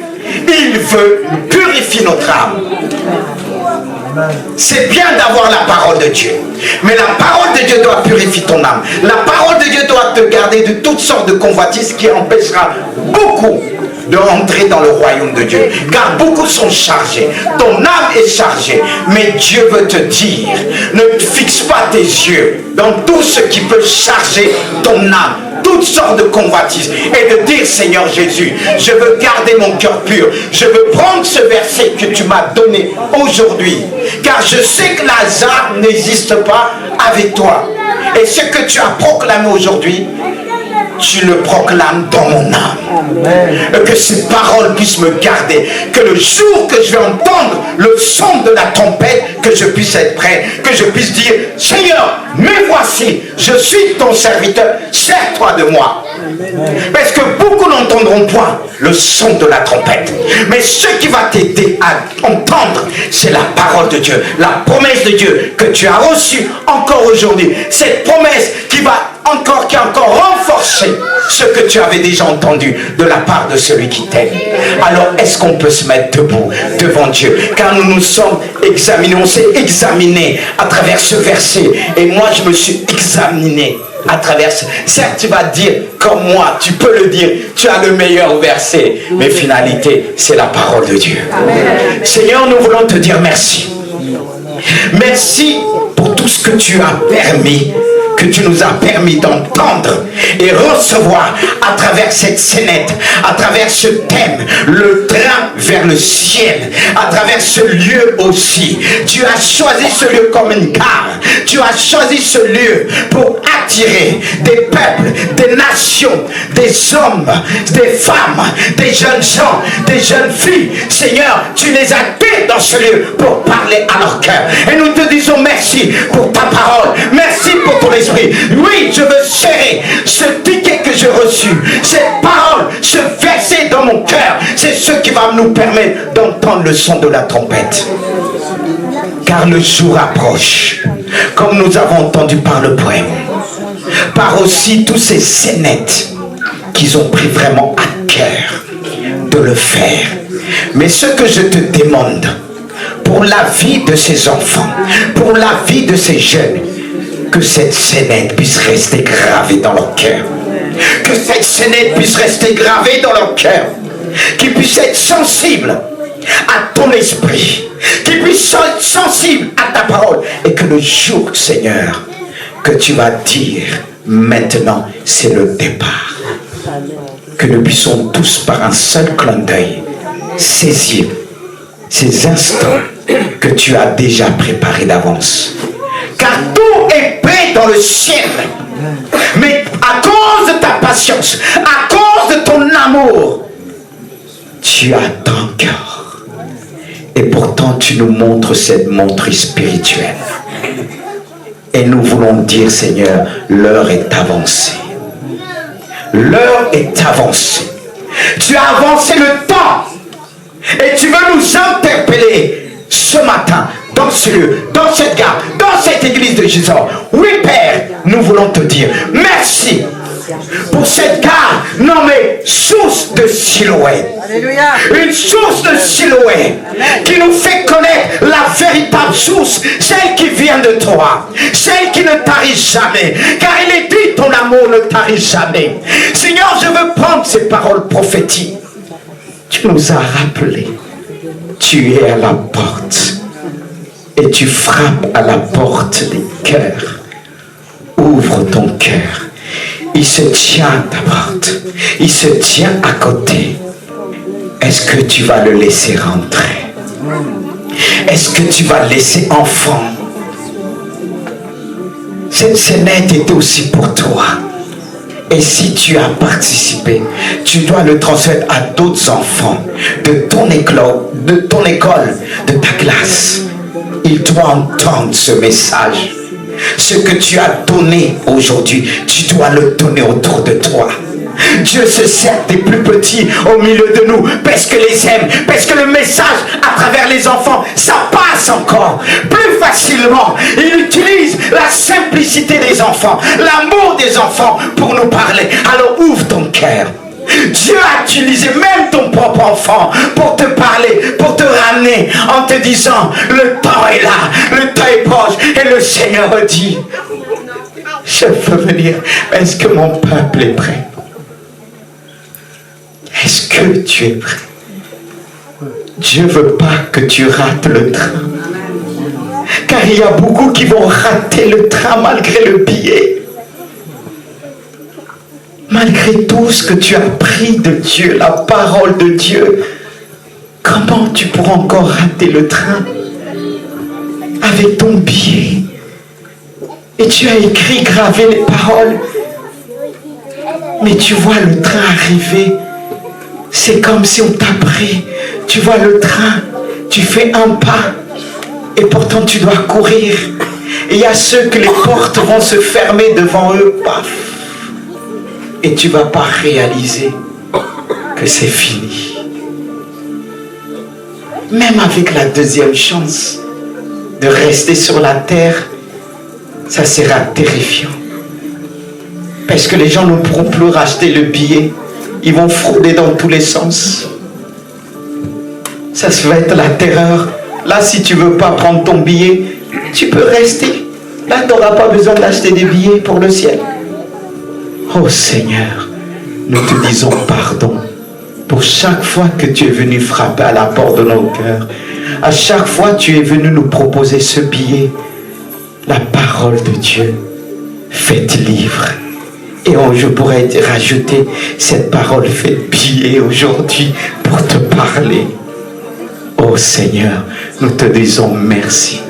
il veut purifier notre âme. C'est bien d'avoir la parole de Dieu, mais la parole de Dieu doit purifier ton âme. La parole de Dieu doit te garder de toutes sortes de convoitises qui empêchera beaucoup de rentrer dans le royaume de Dieu. Car beaucoup sont chargés. Ton âme est chargée. Mais Dieu veut te dire, ne fixe pas tes yeux dans tout ce qui peut charger ton âme. Toutes sortes de convoitises. Et de dire, Seigneur Jésus, je veux garder mon cœur pur. Je veux prendre ce verset que tu m'as donné aujourd'hui. Car je sais que Lazare n'existe pas avec toi. Et ce que tu as proclamé aujourd'hui, tu le proclames dans mon âme. Que ces paroles puissent me garder. Que le jour que je vais entendre le son de la trompette, que je puisse être prêt. Que je puisse dire, Seigneur, me voici, je suis ton serviteur, sers-toi de moi. Parce que beaucoup n'entendront point le son de la trompette. Mais ce qui va t'aider à entendre, c'est la parole de Dieu. La promesse de Dieu que tu as reçue encore aujourd'hui. Cette promesse qui a encore renforcé ce que tu avais déjà entendu de la part de celui qui t'aime. Alors est-ce qu'on peut se mettre debout devant Dieu? Car nous nous sommes examinés, on s'est examiné à travers ce verset. Et moi je me suis examiné à travers. Certes, tu vas dire comme moi, tu peux le dire, tu as le meilleur verset, mais finalité, c'est la parole de Dieu. Amen. Seigneur, nous voulons te dire merci. Merci pour tout ce que tu as permis, que tu nous as permis d'entendre et recevoir à travers cette scénette, à travers ce thème, le train vers le ciel, à travers ce lieu aussi. Tu as choisi ce lieu comme une gare. Tu as choisi ce lieu pour attirer des peuples, des nations, des hommes, des femmes, des jeunes gens, des jeunes filles. Seigneur, tu les as mis dans ce lieu pour parler à leur cœur. Et nous te disons merci pour ta parole. Merci pour ton esprit. Oui, je veux serrer ce ticket que j'ai reçu, cette parole, ce verset dans mon cœur. C'est ce qui va nous permettre d'entendre le son de la trompette. Car le jour approche, comme nous avons entendu par le poème, par aussi tous ces scénettes qu'ils ont pris vraiment à cœur de le faire. Mais ce que je te demande, pour la vie de ces enfants, pour la vie de ces jeunes, que cette scénette puisse rester gravée dans leur cœur. Que cette scénette puisse rester gravée dans leur cœur. Qu'ils puissent être sensibles à ton esprit. Qu'ils puissent être sensibles à ta parole. Et que le jour, Seigneur, que tu vas dire, maintenant, c'est le départ. Que nous puissions tous, par un seul clin d'œil, saisir ces instants que tu as déjà préparés d'avance. Car tout est prêt dans le ciel. Mais à cause de ta patience, à cause de ton amour, tu attends encore. Et pourtant tu nous montres cette montre spirituelle. Et nous voulons dire, Seigneur, l'heure est avancée. L'heure est avancée. Tu as avancé le temps. Et tu veux nous interpeller ce matin, dans ce lieu, dans cette gare, dans cette église de Jésus. Oui, Père, nous voulons te dire merci pour cette gare nommée source de Siloé. Alléluia. Une source de Siloé qui nous fait connaître la véritable source, celle qui vient de toi, celle qui ne tarit jamais. Car il est dit, ton amour ne tarit jamais. Seigneur, je veux prendre ces paroles prophétiques. Tu nous as rappelé, tu es à la porte. Et tu frappes à la porte des cœurs. Ouvre ton cœur. Il se tient à ta porte. Il se tient à côté. Est-ce que tu vas le laisser rentrer? Est-ce que tu vas le laisser enfant? Cette scénette est aussi pour toi. Et si tu as participé, tu dois le transmettre à d'autres enfants de ton école, de ta classe. Il doit entendre ce message. Ce que tu as donné aujourd'hui, tu dois le donner autour de toi. Dieu se sert des plus petits au milieu de nous parce que les aime, parce que le message à travers les enfants, ça passe encore plus facilement. Il utilise la simplicité des enfants, l'amour des enfants pour nous parler. Alors ouvre ton cœur. Dieu a utilisé même ton propre enfant pour te parler, pour te ramener en te disant le temps est là, le temps est proche. Et le Seigneur dit, je veux venir. Est-ce que mon peuple est prêt? Est-ce que tu es prêt? Dieu ne veut pas que tu rates le train. Car il y a beaucoup qui vont rater le train malgré le billet. Malgré tout ce que tu as appris de Dieu, la parole de Dieu, comment tu pourras encore rater le train avec ton billet? Et tu as écrit, gravé les paroles. Mais tu vois le train arriver. C'est comme si on t'a pris. Tu vois le train, tu fais un pas. Et pourtant tu dois courir. Et il y a ceux que les portes vont se fermer devant eux. Paf. Et tu ne vas pas réaliser que c'est fini. Même avec la deuxième chance de rester sur la terre, ça sera terrifiant. Parce que les gens ne pourront plus racheter le billet. Ils vont frauder dans tous les sens. Ça va être la terreur. Là, si tu ne veux pas prendre ton billet, tu peux rester. Là, tu n'auras pas besoin d'acheter des billets pour le ciel. Oh Seigneur, nous te disons pardon pour chaque fois que tu es venu frapper à la porte de nos cœurs. À chaque fois tu es venu nous proposer ce billet, la parole de Dieu, faite livre. Et je pourrais rajouter cette parole faite billet aujourd'hui pour te parler. Oh Seigneur, nous te disons merci,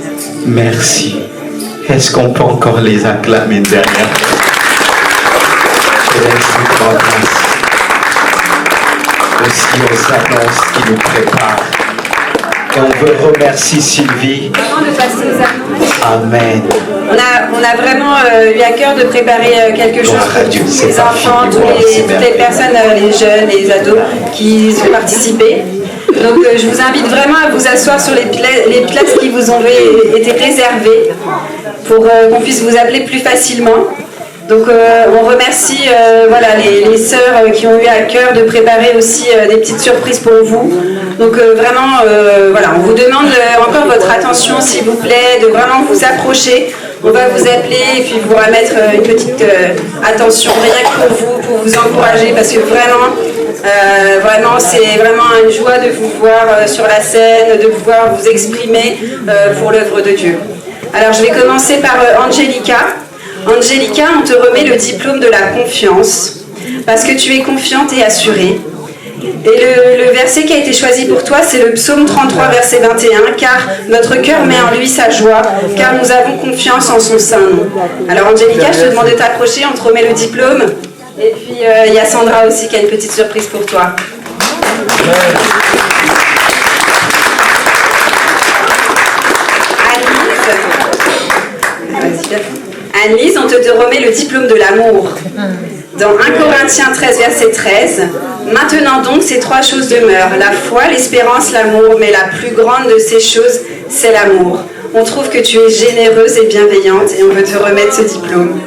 merci. Est-ce qu'on peut encore les acclamer derrière? Aussi aux annonces qui nous préparent. Et on veut remercier Sylvie. Avant de passer aux annonces, Amen. on a vraiment eu à cœur de préparer quelque chose pour tous les enfants, toutes les personnes, les jeunes, les ados qui ont participé. Donc je vous invite vraiment à vous asseoir sur les places qui vous ont été réservées pour qu'on puisse vous appeler plus facilement. Donc on remercie voilà, les sœurs qui ont eu à cœur de préparer aussi des petites surprises pour vous. Donc vraiment, voilà, on vous demande encore votre attention s'il vous plaît, de vraiment vous approcher. On va vous appeler et puis vous remettre une petite attention rien que pour vous encourager parce que vraiment, vraiment c'est vraiment une joie de vous voir sur la scène, de pouvoir vous exprimer pour l'œuvre de Dieu. Alors je vais commencer par Angelica. Angelica, on te remet le diplôme de la confiance parce que tu es confiante et assurée. Et le verset qui a été choisi pour toi, c'est le psaume 33, verset 21, car notre cœur met en lui sa joie, car nous avons confiance en son saint nom. Alors Angelica, je te demande de t'approcher, on te remet le diplôme. Et puis il y a Sandra aussi qui a une petite surprise pour toi. Anne-Lise, on te remet le diplôme de l'amour. Dans 1 Corinthiens 13, verset 13, maintenant donc ces trois choses demeurent, la foi, l'espérance, l'amour, mais la plus grande de ces choses, c'est l'amour. On trouve que tu es généreuse et bienveillante et on veut te remettre ce diplôme.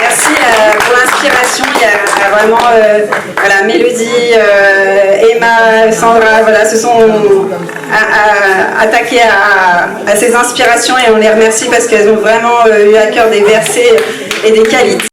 Merci pour l'inspiration. Il y a vraiment voilà, Mélodie, Emma, Sandra, voilà, se sont attaquées à ces inspirations et on les remercie parce qu'elles ont vraiment eu à cœur des versets et des qualités.